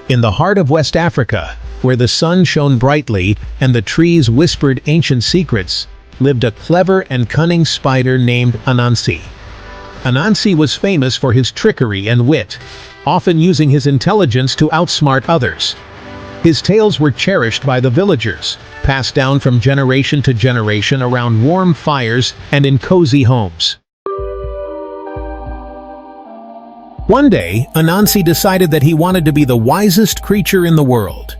In the heart of West Africa, where the sun shone brightly and the trees whispered ancient secrets, lived a clever and cunning spider named Anansi. Anansi was famous for his trickery and wit, often using his intelligence to outsmart others. His tales were cherished by the villagers, passed down from generation to generation around warm fires and in cozy homes. One day, Anansi decided that he wanted to be the wisest creature in the world.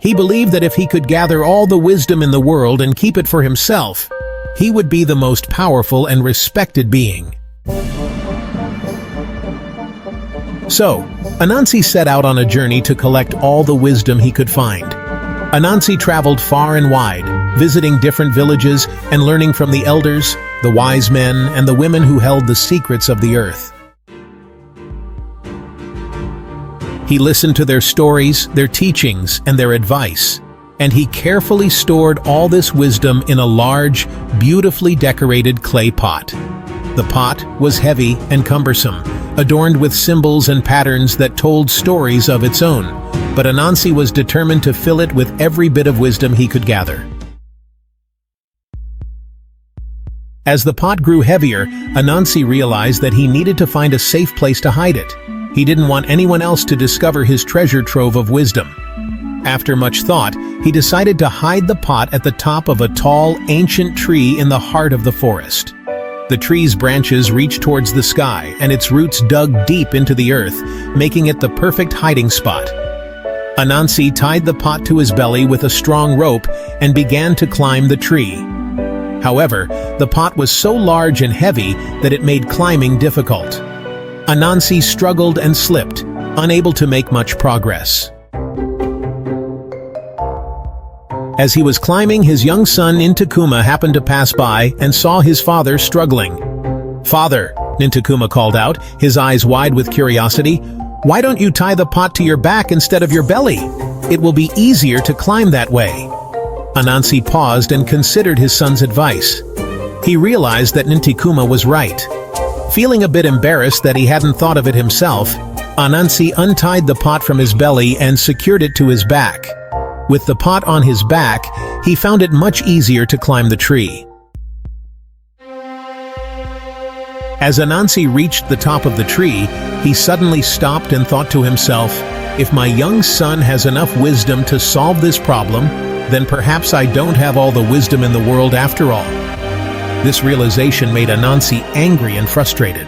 He believed that if he could gather all the wisdom in the world and keep it for himself, he would be the most powerful and respected being. So, Anansi set out on a journey to collect all the wisdom he could find. Anansi traveled far and wide, visiting different villages and learning from the elders, the wise men, and the women who held the secrets of the earth. He listened to their stories, their teachings, and their advice, and he carefully stored all this wisdom in a large, beautifully decorated clay pot. The pot was heavy and cumbersome, adorned with symbols and patterns that told stories of its own, but Anansi was determined to fill it with every bit of wisdom he could gather. As the pot grew heavier, Anansi realized that he needed to find a safe place to hide it. He didn't want anyone else to discover his treasure trove of wisdom. After much thought, he decided to hide the pot at the top of a tall, ancient tree in the heart of the forest. The tree's branches reached towards the sky, and its roots dug deep into the earth, making it the perfect hiding spot. Anansi tied the pot to his belly with a strong rope and began to climb the tree. However, the pot was so large and heavy that it made climbing difficult. Anansi struggled and slipped, unable to make much progress. As he was climbing, his young son Nintakuma happened to pass by and saw his father struggling. "Father," Nintakuma called out, his eyes wide with curiosity, "why don't you tie the pot to your back instead of your belly? It will be easier to climb that way." Anansi paused and considered his son's advice. He realized that Nintakuma was right. Feeling a bit embarrassed that he hadn't thought of it himself, Anansi untied the pot from his belly and secured it to his back. With the pot on his back, he found it much easier to climb the tree. As Anansi reached the top of the tree, he suddenly stopped and thought to himself, "If my young son has enough wisdom to solve this problem, then perhaps I don't have all the wisdom in the world after all." This realization made Anansi angry and frustrated.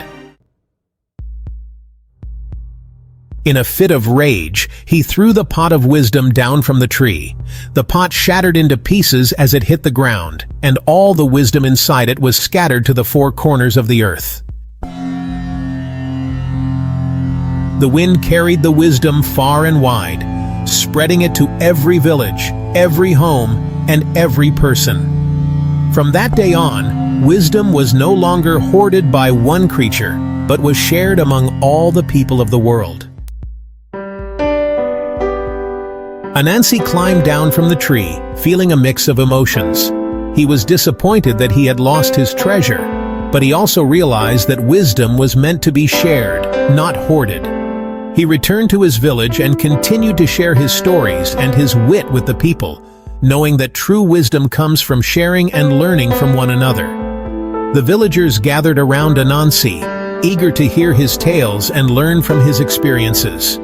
In a fit of rage, he threw the pot of wisdom down from the tree. The pot shattered into pieces as it hit the ground, and all the wisdom inside it was scattered to the four corners of the earth. The wind carried the wisdom far and wide, spreading it to every village, every home, and every person. From that day on, wisdom was no longer hoarded by one creature, but was shared among all the people of the world. Anansi climbed down from the tree, feeling a mix of emotions. He was disappointed that he had lost his treasure, but he also realized that wisdom was meant to be shared, not hoarded. He returned to his village and continued to share his stories and his wit with the people, knowing that true wisdom comes from sharing and learning from one another. The villagers gathered around Anansi, eager to hear his tales and learn from his experiences.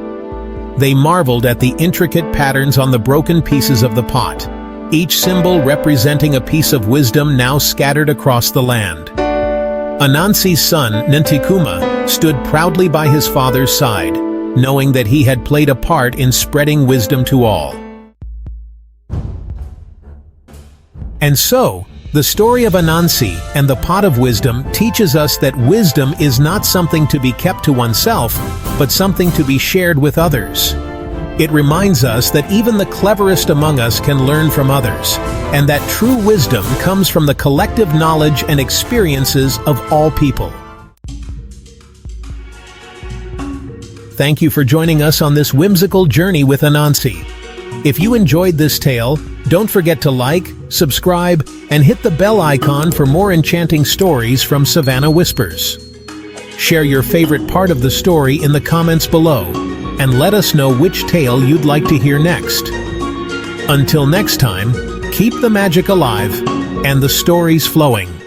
They marveled at the intricate patterns on the broken pieces of the pot, each symbol representing a piece of wisdom now scattered across the land. Anansi's son, Nintakuma, stood proudly by his father's side, knowing that he had played a part in spreading wisdom to all. And so, the story of Anansi and the pot of wisdom teaches us that wisdom is not something to be kept to oneself, but something to be shared with others. It reminds us that even the cleverest among us can learn from others, and that true wisdom comes from the collective knowledge and experiences of all people. Thank you for joining us on this whimsical journey with Anansi. If you enjoyed this tale, don't forget to like, subscribe, and hit the bell icon for more enchanting stories from Savannah Whispers. Share your favorite part of the story in the comments below, and let us know which tale you'd like to hear next. Until next time, keep the magic alive and the stories flowing.